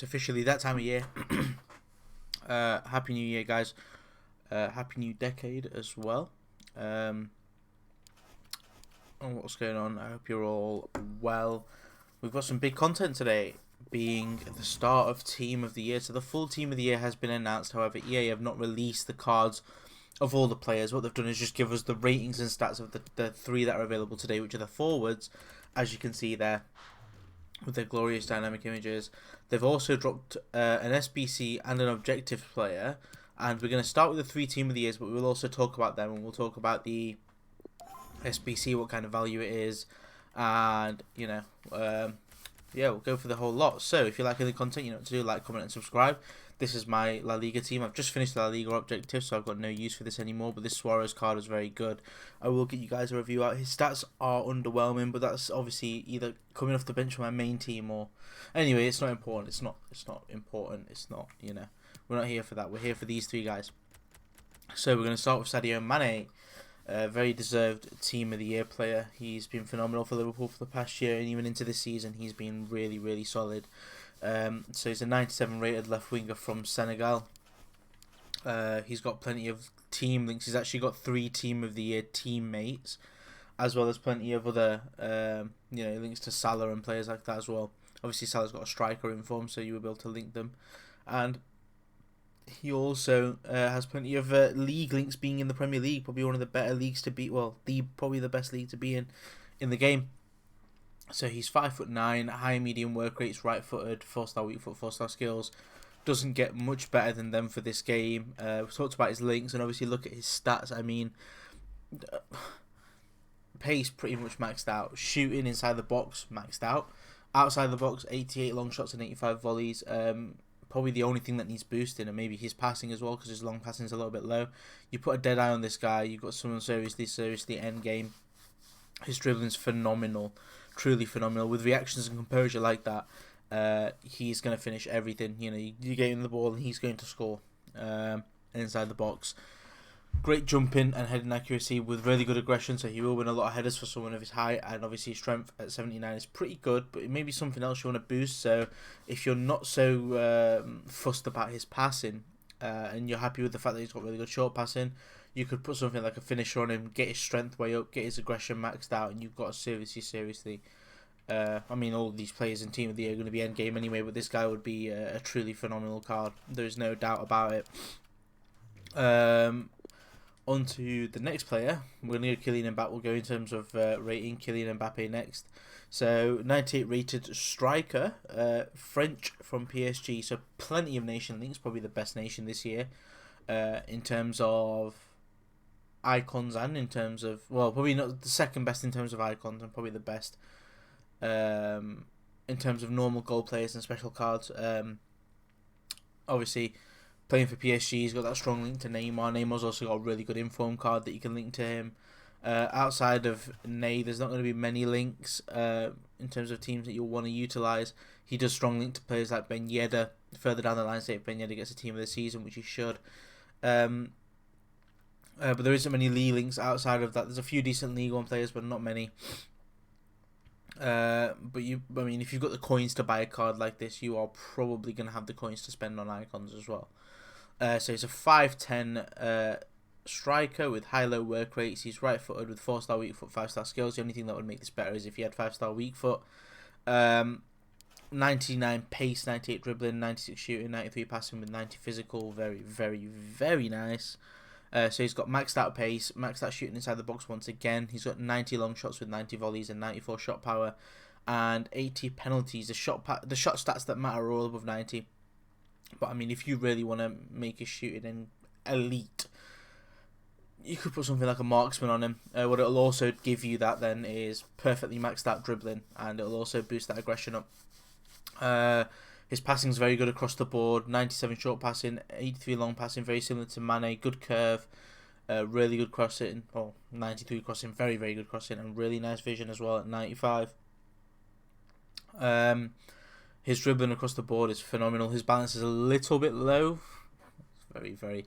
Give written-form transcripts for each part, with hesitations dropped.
It's officially that time of year. Happy New Year, guys. Happy New Decade as well. And what's going on? I hope you're all well. We've got some big content today, being the start of Team of the Year. So the full Team of the Year has been announced. However, EA have not released the cards of all the players. What they've done is just give us the ratings and stats of the three that are available today, which are the forwards, as you can see there, with their glorious dynamic images. They've also dropped an SBC and an objective player, and we're going to start with the three Team of the Years, but we'll also talk about them, and we'll talk about the SBC, what kind of value it is, and yeah, we'll go for the whole lot. So if you like any content, you know what to do: like, comment, and subscribe. This is my La Liga team. I've just finished the La Liga objective, so I've got no use for this anymore, but this Suarez card is very good. I will get you guys a review out. His stats are underwhelming, but that's obviously either coming off the bench from my main team or... Anyway, it's not important. It's not important. It's not, we're not here for that. We're here for these three guys. So we're going to start with Sadio Mane. Very deserved Team of the Year player. He's been phenomenal for Liverpool for the past year, and even into this season, he's been really, really solid. So he's a 97 rated left winger from Senegal. He's got plenty of team links. He's actually got 3 Team of the Year teammates, as well as plenty of other links to Salah and players like that as well. Obviously, Salah's got a striker in form, so you will be able to link them. And he also has plenty of league links, being in the Premier League, probably one of the better leagues to be. Well, probably the best league to be in the game. So he's 5'9", high medium work rates, right-footed, 4-star weak foot, 4-star skills. Doesn't get much better than them for this game. We've talked about his links, and obviously look at his stats. I mean, pace pretty much maxed out. Shooting inside the box maxed out. Outside the box, 88 long shots and 85 volleys. Probably the only thing that needs boosting, and maybe his passing as well, because his long passing is a little bit low. You put a dead eye on this guy, you've got someone seriously end game. His dribbling's phenomenal, truly phenomenal. With reactions and composure like that, he's going to finish everything. You get him the ball and he's going to score inside the box. Great jumping and heading accuracy with really good aggression, so he will win a lot of headers for someone of his height, and obviously his strength at 79 is pretty good, but it may be something else you want to boost. So if you're not so fussed about his passing, and you're happy with the fact that he's got really good short passing, you could put something like a finisher on him, get his strength way up, get his aggression maxed out, and you've got a seriously... all of these players in Team of the Year are going to be endgame anyway, but this guy would be a truly phenomenal card. There's no doubt about it. On to the next player. We're going to go Kylian Mbappe. We'll go in terms of rating. Kylian Mbappe next. So 98 rated striker, French from PSG. So plenty of nation links. Probably the best nation this year in terms of icons, and in terms of, well, probably not the second best in terms of icons, and probably the best in terms of normal goal players and special cards. Obviously, playing for PSG, he's got that strong link to Neymar. Neymar's also got a really good inform card that you can link to him. Outside of Ney, there's not going to be many links in terms of teams that you'll want to utilise. He does strong link to players like Ben Yedder. Further down the line, say if Ben Yedder gets a team of the season, which he should. But there isn't many Lee links outside of that. There's a few decent League One players, but not many. But if you've got the coins to buy a card like this, you are probably going to have the coins to spend on icons as well. So he's a 5'10" striker with high-low work rates. He's right-footed with 4-star weak foot, 5-star skills. The only thing that would make this better is if he had 5-star weak foot. 99 pace, 98 dribbling, 96 shooting, 93 passing with 90 physical. Very, very, very nice. So he's got maxed out pace, maxed out shooting inside the box once again. He's got 90 long shots with 90 volleys and 94 shot power and 80 penalties. The shot stats that matter are all above 90. But if you really want to make his shooting an elite, you could put something like a marksman on him. What it'll also give you that then is perfectly maxed out dribbling, and it'll also boost that aggression up. His passing is very good across the board. 97 short passing, 83 long passing, very similar to Mane. Good curve, really good crossing. 93 crossing, very, very good crossing, and really nice vision as well at 95. His dribbling across the board is phenomenal. His balance is a little bit low. It's very, very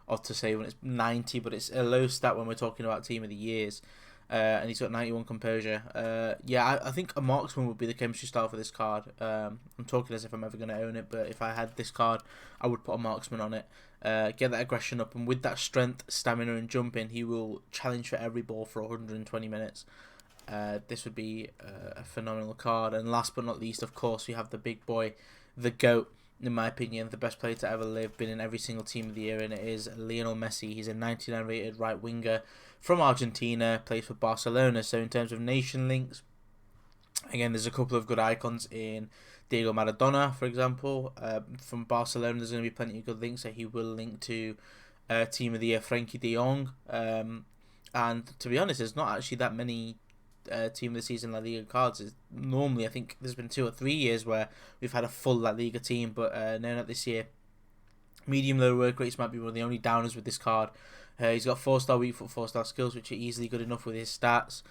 odd to say when it's 90, but it's a low stat when we're talking about Team of the Years. and he's got 91 composure. Yeah, I think a marksman would be the chemistry style for this card. I'm talking as if I'm ever going to own it, but if I had this card, I would put a marksman on it. Get that aggression up, and with that strength, stamina, and jumping, he will challenge for every ball for 120 minutes. This would be a phenomenal card. And last but not least, of course, we have the big boy, the GOAT, in my opinion, the best player to ever live, been in every single team of the year, and it is Lionel Messi. He's a 99 rated right winger from Argentina, plays for Barcelona. So in terms of nation links, again, there's a couple of good icons in Diego Maradona, for example. From Barcelona, there's going to be plenty of good links, so he will link to team of the year Frankie de Jong. And to be honest, there's not actually that many team of the season La Liga cards. Normally, I think there's been 2 or 3 years where we've had a full La Liga team, but no, not this year. Medium low work rates might be one of the only downers with this card. He's got 4-star weak foot, 4-star skills, which are easily good enough with his stats.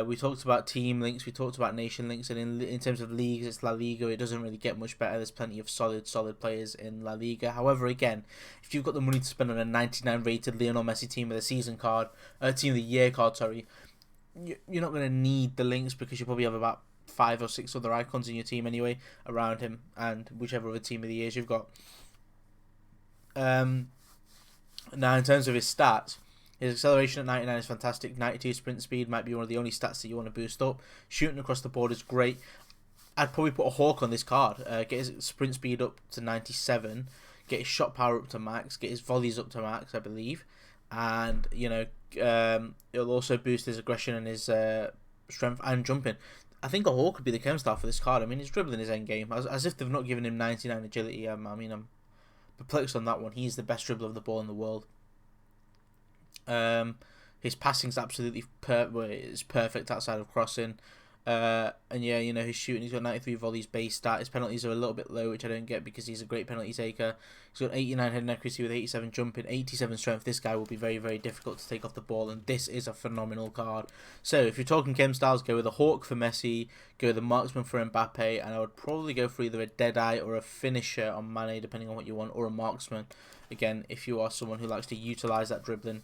We talked about team links, we talked about nation links, and in terms of leagues, it's La Liga. It doesn't really get much better. There's plenty of solid players in La Liga. However, again, if you've got the money to spend on a 99 rated Lionel Messi team of the season card, team of the year card, sorry, you're not going to need the links because you probably have about 5 or 6 other icons in your team anyway around him, and whichever other team of the years you've got. Now, in terms of his stats, his acceleration at 99 is fantastic. 92 sprint speed might be one of the only stats that you want to boost up. Shooting across the board is great. I'd probably put a hawk on this card. Get his sprint speed up to 97. Get his shot power up to max. Get his volleys up to max, I believe. And, it'll also boost his aggression and his strength and jumping. I think a hawk could be the chem style for this card. I mean, his dribbling is endgame. As if they've not given him 99 agility. I'm perplexed on that one. He's the best dribbler of the ball in the world. His passing's absolutely perfect outside of crossing. And yeah, his shooting, he's got 93 volleys base stat. His penalties are a little bit low, which I don't get because he's a great penalty taker. He's got 89 heading accuracy with 87 jumping, 87 strength. This guy will be very, very difficult to take off the ball, and this is a phenomenal card. So if you're talking chem styles, go with a hawk for Messi, go with a marksman for Mbappe, and I would probably go for either a deadeye or a finisher on Mane, depending on what you want, or a marksman. Again, if you are someone who likes to utilise that dribbling,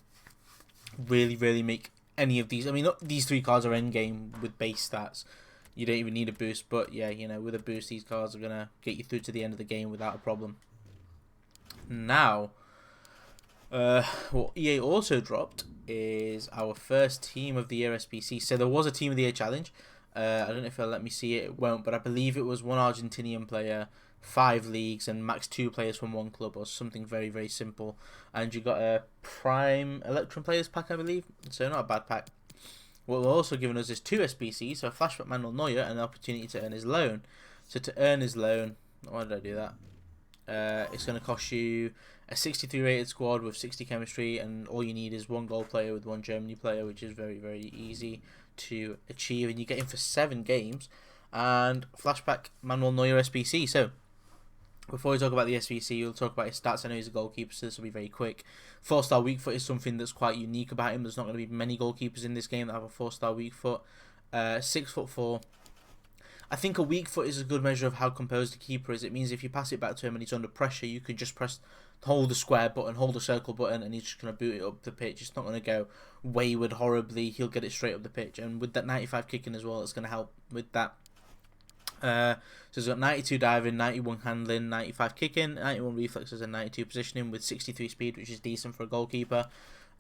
really make any of these. I mean, these 3 cards are endgame with base stats. You don't even need a boost, but yeah, with a boost, these cards are going to get you through to the end of the game without a problem. Now, what EA also dropped is our first Team of the Year SBC. So there was a Team of the Year challenge. I don't know if it'll let me see it. It won't, but I believe it was 1 Argentinian player, 5 leagues, and max 2 players from 1 club, or something very, very simple. And you got a Prime Electrum Players pack, I believe. So not a bad pack. What we're also giving us is 2 SBCs, so a Flashback Manuel Neuer and an opportunity to earn his loan. So to earn his loan, why did I do that? It's going to cost you a 63 rated squad with 60 chemistry, and all you need is 1 gold player with 1 Germany player, which is very, very easy to achieve. And you get him for 7 games. And Flashback Manuel Neuer SBC. So before we talk about the SVC, we'll talk about his stats. I know he's a goalkeeper, so this will be very quick. 4-star weak foot is something that's quite unique about him. There's not going to be many goalkeepers in this game that have a 4-star weak foot. 6'4". I think a weak foot is a good measure of how composed a keeper is. It means if you pass it back to him and he's under pressure, you can just hold the square button, hold the circle button, and he's just going to boot it up the pitch. It's not going to go wayward horribly. He'll get it straight up the pitch. And with that 95 kicking as well, it's going to help with that. So he's got 92 diving, 91 handling, 95 kicking, 91 reflexes, and 92 positioning with 63 speed, which is decent for a goalkeeper.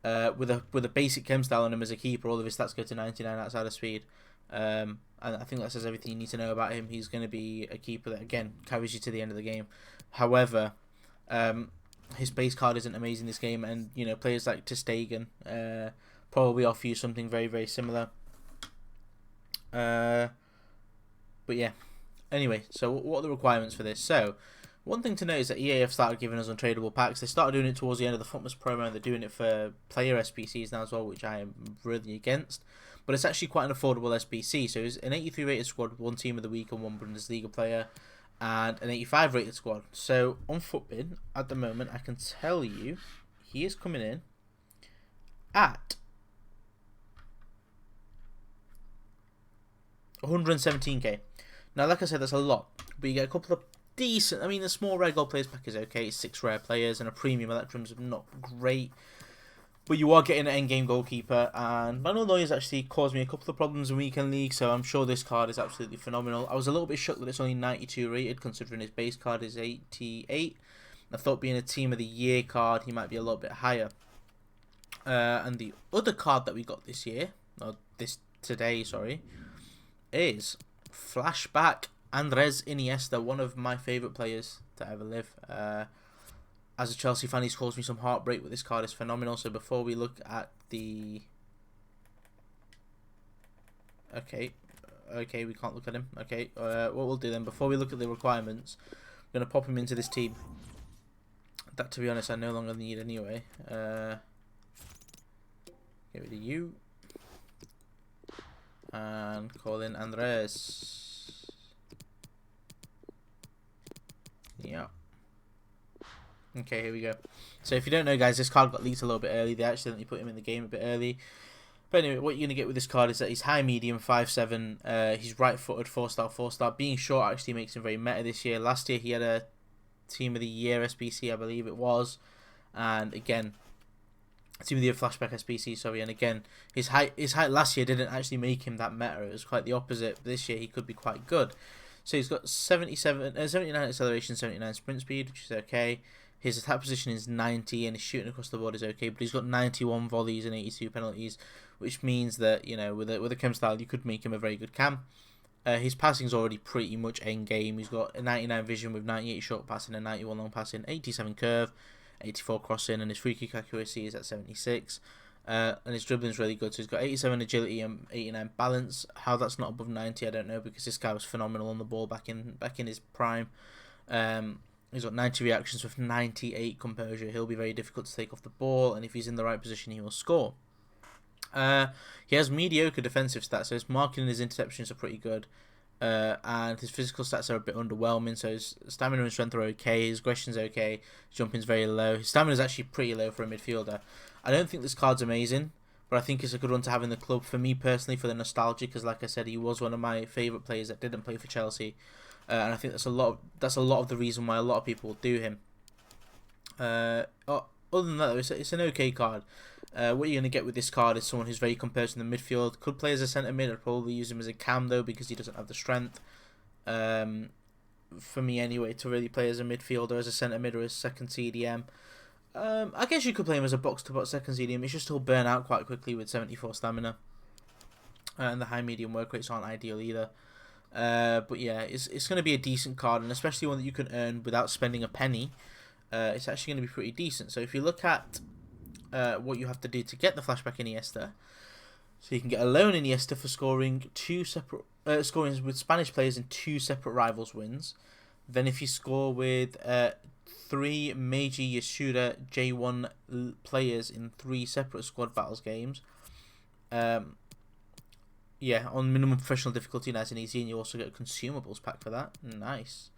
With a basic chem style on him as a keeper, all of his stats go to 99 outside of speed. And I think that says everything you need to know about him. He's going to be a keeper that, again, carries you to the end of the game. However, his base card isn't amazing this game, and players like ter Stegen probably offer you something very, very similar. But yeah. Anyway, so what are the requirements for this? So, one thing to note is that EA have started giving us untradeable packs. They started doing it towards the end of the Footmas promo, and they're doing it for player SBCs now as well, which I am really against. But it's actually quite an affordable SBC. So it's an 83 rated squad with 1 team of the week and 1 Bundesliga player, and an 85 rated squad. So on Footbin, at the moment, I can tell you he is coming in at 117k. Now, like I said, that's a lot, but you get a couple of decent. I mean, the small rare gold players pack is okay. It's 6 rare players and a premium Electrum's not great. But you are getting an endgame goalkeeper, and Manuel Neuer's actually caused me a couple of problems in Weekend League, so I'm sure this card is absolutely phenomenal. I was a little bit shocked that it's only 92 rated, considering his base card is 88. I thought being a Team of the Year card, he might be a little bit higher. And the other card that we got this year, or today, sorry, is Flashback Andres Iniesta, one of my favourite players to ever live. As a Chelsea fan, he's caused me some heartbreak, but this card is phenomenal. So before we look at the... Okay, we can't look at him. Okay, what we'll do then, before we look at the requirements, I'm going to pop him into this team. That, to be honest, I no longer need anyway. Get rid of you. And call in Andres. Yeah. Okay, here we go. So if you don't know, guys, this card got leaked a little bit early. They accidentally put him in the game a bit early. But anyway, what you're going to get with this card is that he's high, medium, 5'7". He's right-footed, 4-star, 4-star. Being short actually makes him very meta this year. Last year he had a Team of the Year SBC, I believe it was. And again, Team of the Year Flashback SBC, sorry. And again, his height last year didn't actually make him that meta. It was quite the opposite. This year he could be quite good. So he's got 79 acceleration, 79 sprint speed, which is okay. His attack position is 90, and his shooting across the board is okay, but he's got 91 volleys and 82 penalties, which means that, you know, with a chem style, you could make him a very good cam. His passing is already pretty much end game. He's got a 99 vision with 98 short passing and 91 long passing, 87 curve, 84 crossing, and his free kick accuracy is at 76. And his dribbling is really good. So he's got 87 agility and 89 balance. How that's not above 90, I don't know, because this guy was phenomenal on the ball back in his prime. He's got 90 reactions with 98 composure. He'll be very difficult to take off the ball, and if he's in the right position, he will score. He has mediocre defensive stats, so his marking and his interceptions are pretty good. And his physical stats are a bit underwhelming, so his stamina and strength are okay, his aggression's okay, his jumping's very low. His stamina is actually pretty low for a midfielder. I don't think this card's amazing, but I think it's a good one to have in the club for me personally, for the nostalgia, because like I said, he was one of my favourite players that didn't play for Chelsea. And I think that's a lot of the reason why a lot of people will do him. Other than that, though, it's an okay card. What you're going to get with this card is someone who's very composed in the midfield. Could play as a centre mid. I'd probably use him as a cam, though, because he doesn't have the strength. For me, anyway, to really play as a midfielder, as a centre mid, or as second CDM. I guess you could play him as a box-to-box second CDM. It's just he'll burn out quite quickly with 74 stamina. And the high-medium work rates aren't ideal either. But yeah, it's going to be a decent card, and especially one that you can earn without spending a penny. It's actually going to be pretty decent. So if you look at what you have to do to get the Flashback Iniesta, so you can get a loan Iniesta for scoring scoring with Spanish players in 2 separate rivals wins. Then if you score with 3 Meiji Yasuda J1 players in 3 separate squad battles games. Yeah, on minimum professional difficulty, nice and easy, and you also get a consumables pack for that. Nice.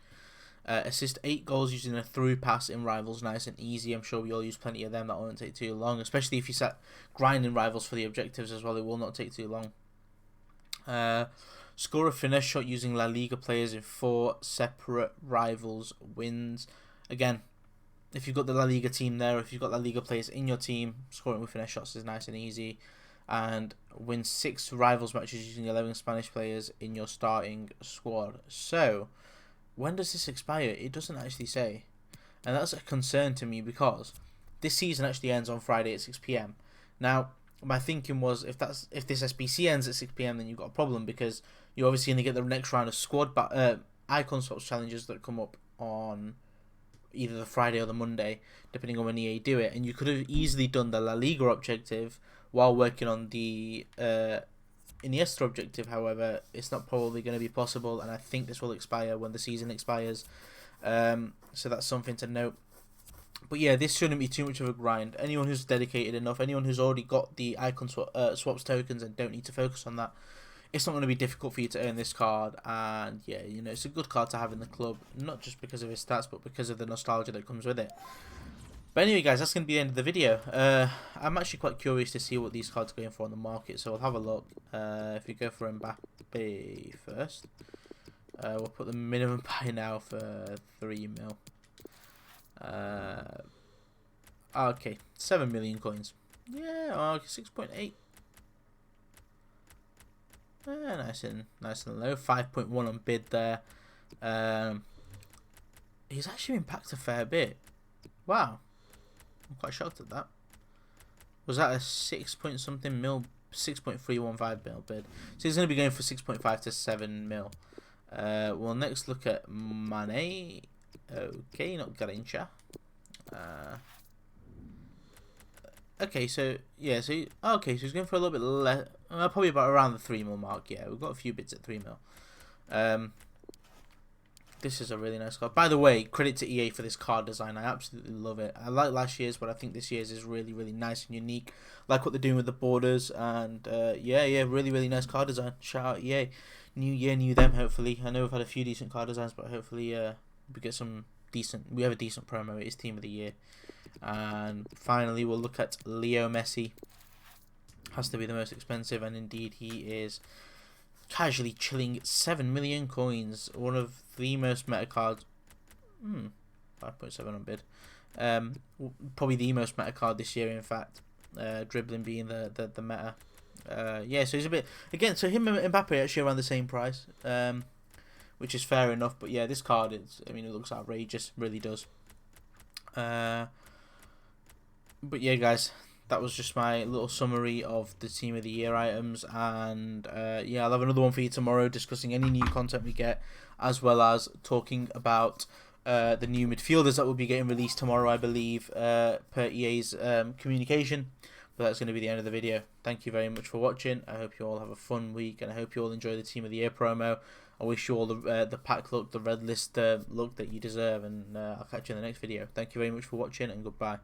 Assist 8 goals using a through pass in rivals, nice and easy. I'm sure we all use plenty of them. That won't take too long, especially if you set grinding rivals for the objectives as well. It will not take too long. Score a finesse shot using La Liga players in 4 separate rivals wins. Again, if you've got the La Liga team there, or if you've got La Liga players in your team, scoring with finesse shots is nice and easy. And win 6 rivals matches using 11 Spanish players in your starting squad. So, when does this expire? It doesn't actually say. And that's a concern to me, because this season actually ends on Friday at 6 PM. Now, my thinking was, if this SBC ends at 6 PM, then you've got a problem, because you're obviously going to get the next round of squad icon swaps challenges that come up on either the Friday or the Monday, depending on when EA do it. And you could have easily done the La Liga objective while working on the Iniesta objective. However, it's not probably going to be possible, and I think this will expire when the season expires. So that's something to note. But yeah, this shouldn't be too much of a grind. Anyone who's dedicated enough, anyone who's already got the icon swaps tokens and don't need to focus on that, it's not going to be difficult for you to earn this card. And yeah, you know, it's a good card to have in the club, not just because of his stats, but because of the nostalgia that comes with it. But anyway, guys, that's going to be the end of the video. I'm actually quite curious to see what these cards are going for on the market, so we'll have a look. If we go for Mbappe first, we'll put the minimum buy now for 3 mil. Okay, 7 million coins. Yeah, oh, 6.8. Nice and low. 5.1 on bid there. He's actually been packed a fair bit. Wow, I'm quite shocked at that. Was that a 6 point something mil? 6.315 mil bid. So he's going to be going for 6.5 to 7 mil. We'll next look at Mane. Okay, not Garincha. Okay, so yeah, so he's going for a little bit less, probably about around the 3 mil mark. Yeah, we've got a few bids at 3 mil. This is a really nice card. By the way, credit to EA for this card design. I absolutely love it. I like last year's, but I think this year's is really, really nice and unique. Like what they're doing with the borders, and yeah, really, really nice card design. Shout out EA. New year, new them. Hopefully, I know we've had a few decent card designs, but hopefully, we get some decent. We have a decent promo. It is Team of the Year, and finally, we'll look at Leo Messi. Has to be the most expensive, and indeed he is. Casually chilling 7 million coins. One of the most meta cards. 5.7 on bid. Probably the most meta card this year, in fact. Dribbling being the meta. Yeah, so he's a bit again. So him and Mbappe actually around the same price, which is fair enough. But yeah, this card is. I mean, it looks outrageous. Really does. But yeah, guys. That was just my little summary of the Team of the Year items, and yeah, I'll have another one for you tomorrow discussing any new content we get, as well as talking about the new midfielders that will be getting released tomorrow, I believe, per EA's communication. But that's going to be the end of the video. Thank you very much for watching. I hope you all have a fun week, and I hope you all enjoy the Team of the Year promo. I wish you all the pack look, the red list look that you deserve, and I'll catch you in the next video. Thank you very much for watching, and goodbye.